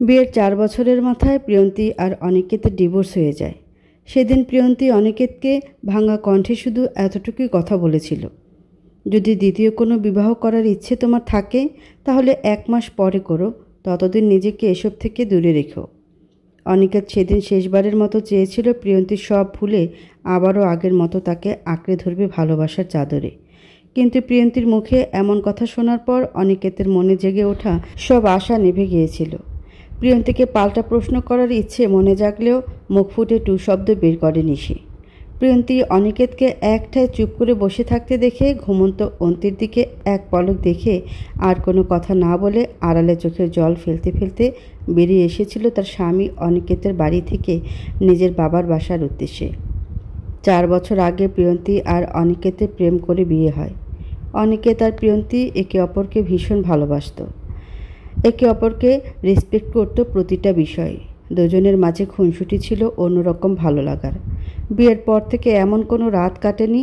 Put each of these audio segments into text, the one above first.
বিয়ের 4 বছরের মাথায় প্রিয়ন্তী আর অনিকেতের ডিভোর্স হয়ে যায়। সেদিন প্রিয়ন্তী অনিকেতকে ভাঙা কণ্ঠে শুধু এতটুকুই কথা বলেছিল, যদি দ্বিতীয় কোনো বিবাহ করার ইচ্ছে তোমার থাকে তাহলে 1 মাস পরে করো, ততদিন নিজেকে এসব থেকে দূরে রেখো। অনিকেত সেদিন শেষবারের মতো চেয়েছিল প্রিয়ন্তী সব ভুলে আবারও আগের মতো তাকে আঁকড়ে ধরবে ভালোবাসার চাদরে। কিন্তু প্রিয়ন্তীর মুখে এমন কথা শোনার পর অনিকেতের মনে জেগে ওঠা সব আশা নিভে গিয়েছিল। প্রিয়ন্তীকে পাল্টা প্রশ্ন করার ইচ্ছে মনে জাগলেও মুখ ফুটে টু শব্দ বের করেনি সে। প্রিয়ন্তী অনিকেতকে একটায় চুপ করে বসে থাকতে দেখে ঘুমন্ত অন্তির দিকে এক পলক দেখে আর কোনো কথা না বলে আড়ালে চোখের জল ফেলতে ফেলতে বেরিয়ে এসেছিল তার স্বামী অনিকেতের বাড়ি থেকে নিজের বাবার বাসার উদ্দেশ্যে। 4 বছর আগে প্রিয়ন্তী আর অনিকেতের প্রেম করে বিয়ে হয়। অনিকেত আর প্রিয়ন্তী একে অপরকে ভীষণ ভালোবাসত, একে অপরকে রেসপেক্ট করত প্রতিটা বিষয়ে। দুজনের মাঝে খুনসুটি ছিল অন্যরকম ভালো লাগার। বিয়ের পর থেকে এমন কোনো রাত কাটেনি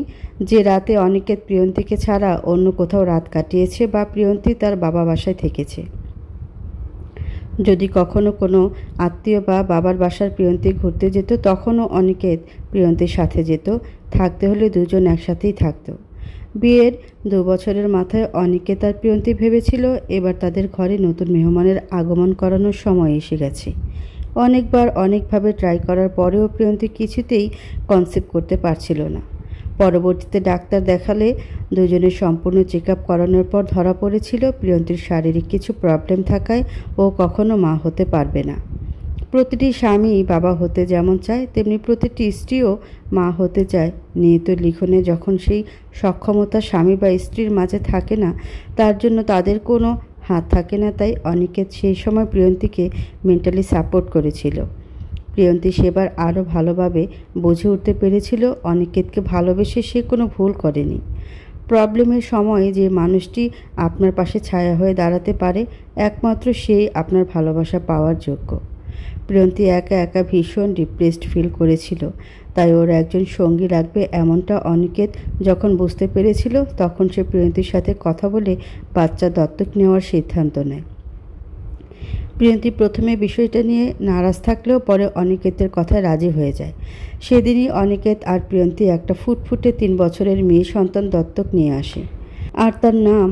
যে রাতে অনিকেত প্রিয়ন্তীকে ছাড়া অন্য কোথাও রাত কাটিয়েছে বা প্রিয়ন্তী তার বাবা বাসায় থেকেছে। যদি কখনো কোনো আত্মীয় বা বাবার বাসার প্রিয়ন্তী ঘুরতে যেত তখনও অনিকেত প্রিয়ন্তীর সাথে যেত, থাকতে হলে দুজন একসাথেই থাকতো। বিয়ের 2 বছরের মাথায় অনিকেত আর প্রিয়ন্তী ভেবেছিল এবার তাদের ঘরে নতুন মেহমানের আগমন করানোর সময় এসে গেছে। অনেকবার অনেকভাবে ট্রাই করার পরেও প্রিয়ন্তী কিছুতেই কনসেপ্ট করতে পারছিল না। পরবর্তীতে ডাক্তার দেখালে দুজনের সম্পূর্ণ চেক আপ করানোর পর ধরা পড়েছিল প্রিয়ন্তীর শারীরিক কিছু প্রবলেম থাকায় ও কখনো মা হতে পারবে না। প্রতিটি স্বামী বাবা হতে যেমন চায় তেমনি প্রতিটি স্ত্রীও মা হতে চায়। নিয়ত লিখনে যখন সেই সক্ষমতা স্বামী বা স্ত্রীর মাঝে থাকে না, তার জন্য তাদের কোনো হাত থাকে না। তাই অনিকেত সেই সময় প্রিয়ন্তীকে মেন্টালি সাপোর্ট করেছিল। প্রিয়ন্তী সেবার আরও ভালোভাবে বুঝে উঠতে পেরেছিল অনিকেতকে ভালোবেসে সে কোনো ভুল করেনি। প্রবলেমের সময়ে যে মানুষটি আপনার পাশে ছায়া হয়ে দাঁড়াতে পারে একমাত্র সেই আপনার ভালোবাসা পাওয়ার যোগ্য। প্রিয়ন্তী একা একা ভীষণ ডিপ্রেসড ফিল করেছিল, তাই ওর একজন সঙ্গী লাগবে এমনটা অনিকেত যখন বুঝতে পেরেছিল তখন সে প্রিয়ন্তীর সাথে কথা বলে বাচ্চা দত্তক নেওয়ার সিদ্ধান্ত নেয়। প্রিয়ন্তী প্রথমে বিষয়টা নিয়ে নারাজ থাকলেও পরে অনিকেতের কথায় রাজি হয়ে যায়। সেদিনই অনিকেত আর প্রিয়ন্তী একটা ফুটফুটে 3 বছরের মেয়ে সন্তান দত্তক নিয়ে আসে, আর তার নাম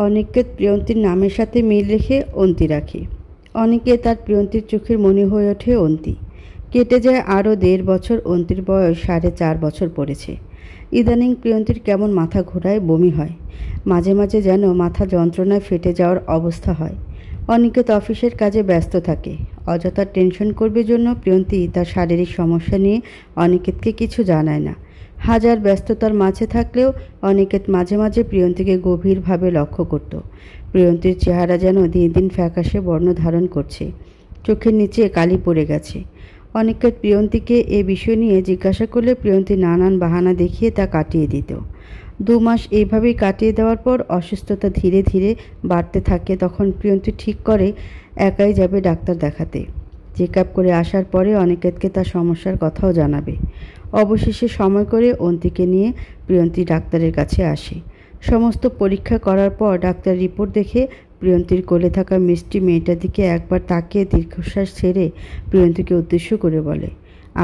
অনিকেত প্রিয়ন্তীর নামের সাথে মিল রেখে অন্তি রাখে। অনিকেত আর প্রিয়ন্তীর চোখের মনি হয়ে ওঠে অন্তি। কেটে যায় আরও 1.5 বছর। অন্তির বয়স 4.5 বছর পড়েছে। ইদানিং প্রিয়ন্তীর কেমন মাথা ঘোরায়, বমি হয়, মাঝে মাঝে যেন মাথা যন্ত্রণায় ফেটে যাওয়ার অবস্থা হয়। অনিকেত অফিসের কাজে ব্যস্ত থাকে। অযথা টেনশন করবে জন্য প্রিয়ন্তী তার শারীরিক সমস্যা নিয়ে অনিকেতকে কিছু জানায় না। হাজার ব্যস্ততার মাঝে থাকলেও অনিকেত মাঝে মাঝে প্রিয়ন্তীকে গভীরভাবে লক্ষ্য করত। প্রিয়ন্তীর চেহারা যেন দিন দিন ফ্যাকাশে বর্ণ ধারণ করছে, চোখের নিচে কালি পড়ে গেছে। অনিকেত প্রিয়ন্তীকে এ বিষয় নিয়ে জিজ্ঞাসা করলে প্রিয়ন্তী নানান বাহানা দেখিয়ে তা কাটিয়ে দিত। 2 মাস এইভাবেই কাটিয়ে দেওয়ার পর অসুস্থতা ধীরে ধীরে বাড়তে থাকে। তখন প্রিয়ন্তী ঠিক করে একাই যাবে ডাক্তার দেখাতে। চেক আপ করে আসার পরে অনিকেতকে তার সমস্যার কথাও জানাবে। অবশেষে সময় করে অন্তিকে নিয়ে প্রিয়ন্তী ডাক্তারের কাছে আসে। সমস্ত পরীক্ষা করার পর ডাক্তার রিপোর্ট দেখে প্রিয়ন্তীর কোলে থাকা মিষ্টি মেয়েটার দিকে একবার তাকিয়ে দীর্ঘশ্বাস ছেড়ে প্রিয়ন্তীকে উদ্দেশ্য করে বলে,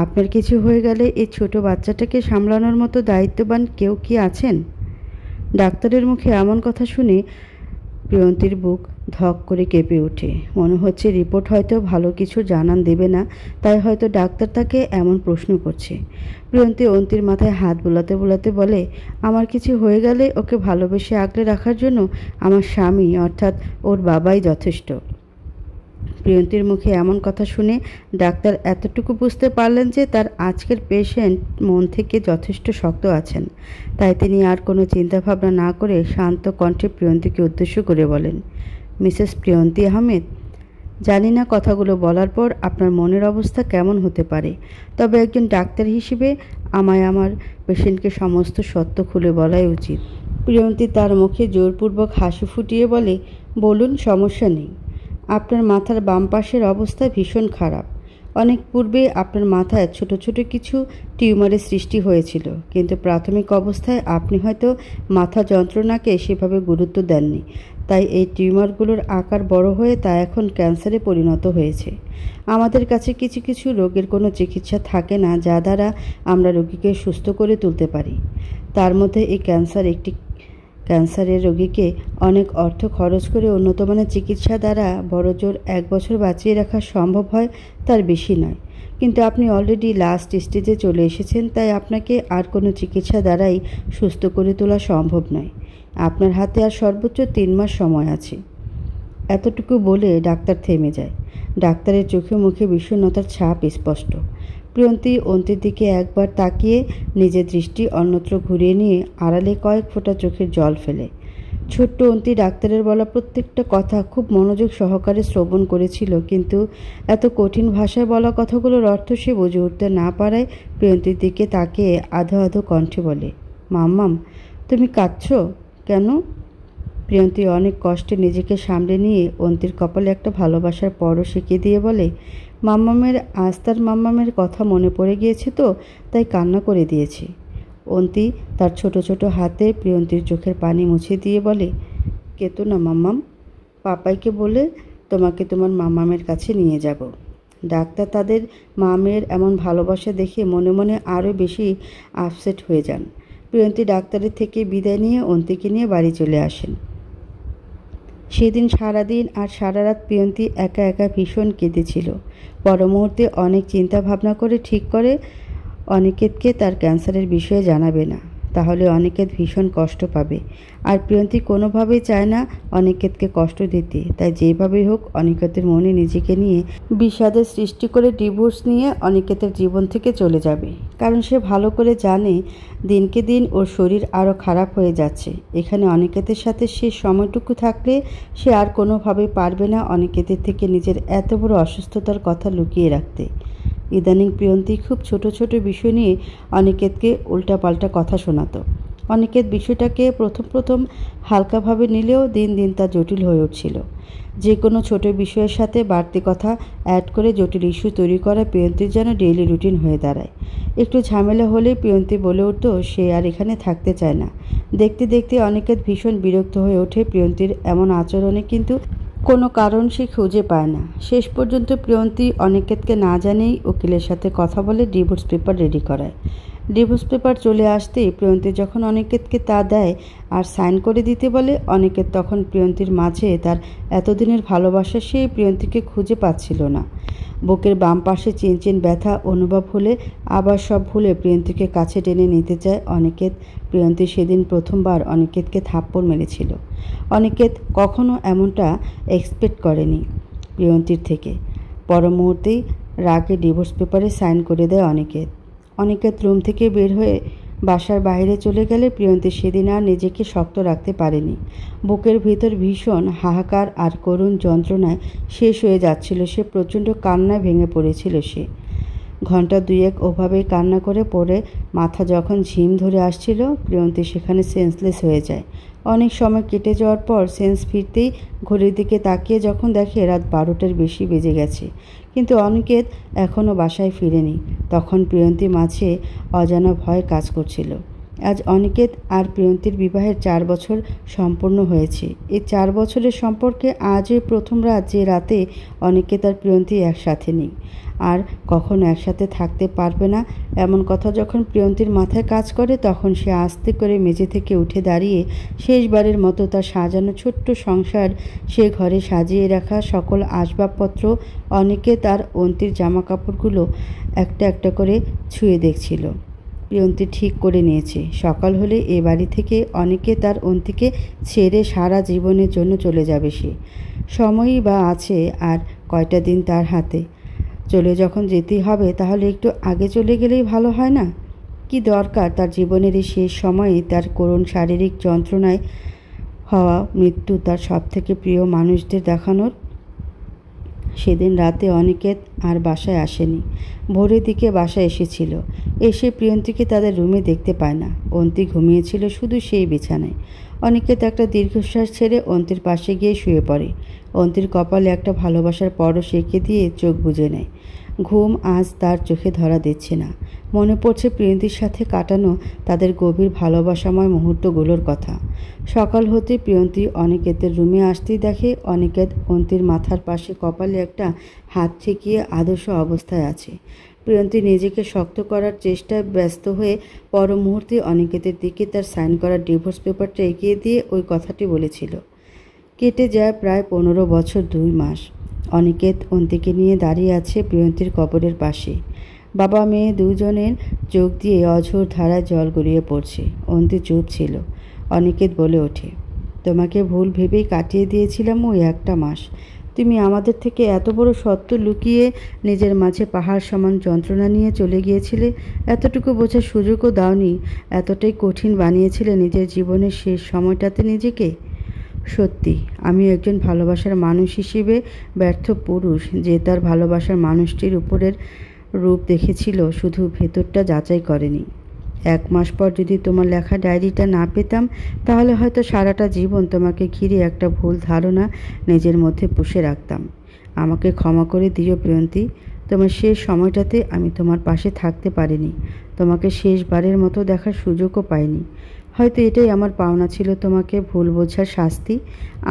আপনার কিছু হয়ে গেলে এই ছোট বাচ্চাটাকে সামলানোর মতো দায়িত্ববান কেউ কি আছেন? ডাক্তারের মুখে এমন কথা শুনে প্রিয়ন্তীর বুক ধক করে কেঁপে ওঠে। মনে হচ্ছে রিপোর্ট হয়তো ভালো কিছু জানান দেবে না, তাই হয়তো ডাক্তার তাকে এমন প্রশ্ন করছে। প্রিয়ন্তী অন্তির মাথায় হাত বোলাতে বোলাতে বলে, আমার কিছু হয়ে গেলে ওকে ভালোবেসে আগলে রাখার জন্য আমার স্বামী অর্থাৎ ওর বাবাই যথেষ্ট। প্রিয়ন্তীর মুখে এমন কথা শুনে ডাক্তার এতটুকু বুঝতে পারলেন যে তার আজকের পেশেন্ট মন থেকে যথেষ্ট শক্ত আছেন। তাই তিনি আর কোনো চিন্তাভাবনা না করে শান্ত কণ্ঠে প্রিয়ন্তীকে উদ্দেশ্য করে বলেন, মিসেস প্রিয়ন্তী আহমেদ, জানি না কথাগুলো বলার পর আপনার মনের অবস্থা কেমন হতে পারে, তবে একজন ডাক্তার হিসেবে আমায় আমার পেশেন্টকে সমস্ত সত্য খুলে বলাই উচিত। প্রিয়ন্তী তার মুখে জোরপূর্বক হাসি ফুটিয়ে বলে, বলুন, সমস্যা নেই। আপনার মাথার বাম পাশের অবস্থা ভীষণ খারাপ। অনেক পূর্বে আপনার মাথায় ছোট ছোট কিছু টিউমারের সৃষ্টি হয়েছিল, কিন্তু প্রাথমিক অবস্থায় আপনি হয়তো মাথা যন্ত্রণাকে সেভাবে গুরুত্ব দেননি। তাই এই টিউমারগুলোর আকার বড় হয়ে তা এখন ক্যান্সারে পরিণত হয়েছে। আমাদের কাছে কিছু কিছু রোগের কোনো চিকিৎসা থাকে না যা দ্বারা আমরা রোগীকে সুস্থ করে তুলতে পারি। তার মধ্যে এই ক্যান্সারের রোগীকে অনেক অর্থ খরচ করে উন্নত মানের চিকিৎসা দ্বারা বড়জোর 1 বছর বাঁচিয়ে রাখা সম্ভব হয়, তার বেশি নয়। কিন্তু আপনি অলরেডি লাস্ট স্টেজে চলে এসেছেন, তাই আপনাকে আর কোনো চিকিৎসা দ্বারাই সুস্থ করে তোলা সম্ভব নয়। আপনার হাতে আর সর্বোচ্চ 3 মাস সময় আছে। এতটুকু বলে ডাক্তার থেমে যায়। ডাক্তারের চোখে মুখে বিষণ্ণতার ছাপ স্পষ্ট। প্রিয়ন্তী অন্তির দিকে একবার তাকিয়ে নিজের দৃষ্টি অন্যত্র ঘুরিয়ে নিয়ে আড়ালে কয়েক ফোঁটা চোখের জল ফেলে। ছোট্ট অন্তি ডাক্তারের বলা প্রত্যেকটা কথা খুব মনোযোগ সহকারে শ্রবণ করেছিল, কিন্তু এত কঠিন ভাষায় বলা কথাগুলোর অর্থ সে বুঝে উঠতে না পারায় প্রিয়ন্তীর দিকে তাকিয়ে আধো আধো কণ্ঠে বলে, মাম্মাম, তুমি কাঁদছো কেন? প্রিয়ন্তী অনেক কষ্টে নিজেকে সামলে নিয়ে অন্তির কপালে একটা ভালোবাসার পরশ এঁকে দিয়ে বলে, আজ তার মাম্মামের কথা মনে পড়ে গিয়েছে তো, তাই কান্না করে দিয়েছি। অন্তি তার ছোট ছোট হাতে প্রিয়ন্তীর চোখের পানি মুছে দিয়ে বলে, কেতো না মাম্মাম, পাপাইকে বলে তোমাকে তোমার মাম্মামের কাছে নিয়ে যাব। ডাক্তার তাদের মামের এমন ভালোবাসা দেখে মনে মনে আরও বেশি আপসেট হয়ে যান। প্রিয়ন্তী ডাক্তারের থেকে বিদায় নিয়ে অন্তিকে নিয়ে বাড়ি চলে আসেন। সেদিন সারাদিন আর সারা রাত প্রিয়ন্তী একা একা ভীষণ কেঁদেছিল। পর মুহূর্তে অনেক চিন্তা ভাবনা করে ঠিক করে অনিকেতকে তার ক্যান্সারের বিষয়ে জানাবে না, তাহলে অনিকেত ভীষণ কষ্ট পাবে। আর প্রিয়ন্তী কোনোভাবেই চায় না অনিকেতকে কষ্ট দিতে, তাই যেভাবেই হোক অনিকেতের মনে নিজেকে নিয়ে বিষাদের সৃষ্টি করে ডিভোর্স নিয়ে অনিকেতের জীবন থেকে চলে যাবে। কারণ সে ভালো করে জানে দিনকে দিন ওর শরীর আরও খারাপ হয়ে যাচ্ছে। এখানে অনিকেতের সাথে শেষ সময়টুকু থাকলে সে আর কোনোভাবেই পারবে না অনিকেতের থেকে নিজের এত বড় অসুস্থতার কথা লুকিয়ে রাখতে। ইদানিং প্রিয়ন্তী খুব ছোট ছোট বিষয় নিয়ে অনিকেতকে উল্টাপাল্টা কথা শোনাতো। অনিকেত বিষয়টাকে প্রথম হালকাভাবে নিলেও দিন দিন তা জটিল হয়ে উঠছিল। যে কোনো ছোট বিষয়ের সাথে বাড়তি কথা অ্যাড করে জটিল ইস্যু তৈরি করা প্রিয়ন্তীর যেন ডেইলি রুটিন হয়ে দাঁড়ায়। একটু ঝামেলা হলেই প্রিয়ন্তী বলে উঠত সে আর এখানে থাকতে চায় না। দেখতে দেখতে অনিকেত ভীষণ বিরক্ত হয়ে ওঠে প্রিয়ন্তীর এমন আচরণে, কিন্তু কোনো কারণ সে খুঁজে পায় না। শেষ পর্যন্ত প্রিয়ন্তী অনিকেতকে না জানেই উকিলের সাথে কথা বলে ডিভোর্স পেপার রেডি করায়। ডিভোর্স পেপার চলে আসতেই প্রিয়ন্তী যখন অনিকেতকে তা দেয় আর সাইন করে দিতে বলে, অনিকেত তখন প্রিয়ন্তীর মাঝে তার এতদিনের ভালোবাসা সেই প্রিয়ন্তীকে খুঁজে পাচ্ছিল না। বুকের বাম পাশে চিনচিন ব্যথা অনুভব হলে আবার সব ভুলে প্রিয়ন্তীকে কাছে টেনে নিতে চায় অনিকেত। প্রিয়ন্তী সেদিন প্রথমবার অনিকেতকে থাপ্পড় মেরেছিল। অনিকেত কখনো এমনটা এক্সপেক্ট করেনি প্রিয়ন্তীর থেকে। পর মুহূর্তেই রাগে ডিভোর্স পেপারে সাইন করে দেয় অনিকেত। অনিকেত রুম থেকে বের হয়ে বাসার বাইরে চলে গেলে প্রিয়ন্তী সেদিন আর নিজেকে শক্ত রাখতে পারেনি। বুকের ভিতর ভীষণ হাহাকার আর করুণ যন্ত্রণায় শেষ হয়ে যাচ্ছিল সে। প্রচণ্ড কান্নায় ভেঙে পড়েছিল সে। ঘন্টা দুয়েক ওভাবেই কান্না করে পড়ে মাথা যখন ঝিম ধরে আসছিল, প্রিয়ন্তী সেখানে সেন্সলেস হয়ে যায়। অনেক সময় কেটে যাওয়ার পর সেন্স ফিরতেই ঘড়ির দিকে তাকিয়ে যখন দেখে রাত 12টার বেশি বেজে গেছে, কিন্তু অনিকেত এখনও বাসায় ফিরেনি। তখন প্রিয়ন্তী মাঝে অজানা ভয় কাজ করছিল। আজ অনিকেত আর প্রিয়ন্তীর বিবাহের 4 বছর সম্পূর্ণ হয়েছে। এই 4 বছরের সম্পর্কে আজই প্রথম রাত যে রাতে অনিকেত আর প্রিয়ন্তী একসাথে নেই, আর কখনো একসাথে থাকতে পারবে না এমন কথা যখন প্রিয়ন্তীর মাথায় কাজ করে, তখন সে আস্তে করে মেঝে থেকে উঠে দাঁড়িয়ে শেষবারের মতো তার সাজানো ছোট্ট সংসার, সে ঘরে সাজিয়ে রাখা সকল আসবাবপত্র, অনিকেত আর অন্তির জামা কাপড়গুলো একটা একটা করে ছুঁয়ে দেখছিল। প্রিয়ন্তী ঠিক করে নিয়েছে সকাল হলে এ বাড়ি থেকে অনিকেত আর অন্তিকে ছেড়ে সারা জীবনের জন্য চলে যাবে সে। সময়ই বা আছে আর কয়টা দিন তার হাতে। চলে যখন যেতেই হবে তাহলে একটু আগে চলে গেলেই ভালো হয় না? কি দরকার তার জীবনের এই শেষ সময়ে তার করুণ শারীরিক যন্ত্রণায় হওয়া মৃত্যু তার সবথেকে প্রিয় মানুষদের দেখানোর? সেদিন রাতে অনিকেত আর বাসায় আসেনি। ভোরের দিকে বাসায় এসেছিল। এসে প্রিয়ন্তীকে তাদের রুমে দেখতে পায় না। অন্তি ঘুমিয়েছিল শুধু সেই বিছানায়। অনিকেত একটা দীর্ঘশ্বাস ছেড়ে অন্তির পাশে গিয়ে শুয়ে পড়ে। অন্তির কপালে একটা ভালোবাসার পরশ এঁকে দিয়ে চোখ বুজে নেয়। ঘুম আজ তার চোখে ধরা দিচ্ছে না। মনে পড়ছে প্রিয়ন্তীর সাথে কাটানো তাদের গভীর ভালোবাসাময় মুহূর্তগুলোর কথা। সকাল হতে প্রিয়ন্তী অনিকেতের রুমে আসতেই দেখে অনিকেত অন্তির মাথার পাশে কপালে একটা হাত ঠেকিয়ে আদর্শ অবস্থায় আছে। প্রিয়ন্তী নিজেকে শক্ত করার চেষ্টায় ব্যস্ত হয়ে পর মুহূর্তে অনিকেতের দিকে তার সাইন করা ডিভোর্স পেপারটা এগিয়ে দিয়ে ওই কথাটি বলেছিল। কেটে যায় প্রায় 15 বছর 2 মাস। অনিকেত অন্তিকে নিয়ে দাঁড়িয়ে আছে প্রিয়ন্তীর কবরের পাশে। বাবা মেয়ে দুজনের চোখ দিয়ে অঝোর ধারায় জল গড়িয়ে পড়ছে। অন্তি চুপ ছিল। অনিকেত বলে ওঠে, তোমাকে ভুল ভেবেই কাটিয়ে দিয়েছিলাম ওই একটা মাস। তুমি আমাদের থেকে এত বড় সত্য লুকিয়ে নিজের মাঝে পাহাড় সমান যন্ত্রণা নিয়ে চলে গিয়েছিলে। এতটুকু বোঝার সুযোগও দাওনি। এতটাই কঠিন বানিয়েছিলে নিজের জীবনের শেষ সময়টাতে নিজেকে। সত্যি আমি একজন ভালোবাসার মানুষ হিসেবে ব্যর্থ পুরুষ, যে তার ভালোবাসার মানুষটির উপরের রূপ দেখেছিল, শুধু ভেতরটা যাচাই করেনি। 1 মাস পর যদি তোমার লেখা ডায়েরিটা না পেতাম, তাহলে হয়তো সারাটা জীবন তোমাকে ঘিরে একটা ভুল ধারণা নিজের মধ্যে পুষে রাখতাম। আমাকে ক্ষমা করে দিও প্রিয়ন্তী। তোমার শেষ সময়টাতে আমি তোমার পাশে থাকতে পারিনি। তোমাকে শেষবারের মতো দেখার সুযোগও পাইনি। হয়তো এটাই আমার পাওনা ছিল, তোমাকে ভুল বোঝার শাস্তি।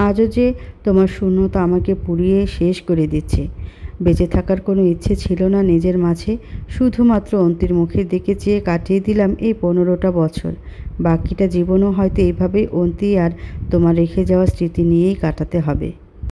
আজও যে তোমার শূন্যতা আমাকে পুড়িয়ে শেষ করে দিচ্ছে। বেঁচে থাকার কোনো ইচ্ছে ছিল না নিজের মাঝে। শুধুমাত্র অন্তির মুখের দিকে চেয়ে কাটিয়ে দিলাম এই 15টা বছর। বাকিটা জীবনও হয়তো এইভাবেই অন্তি আর তোমার রেখে যাওয়া স্মৃতি নিয়েই কাটাতে হবে।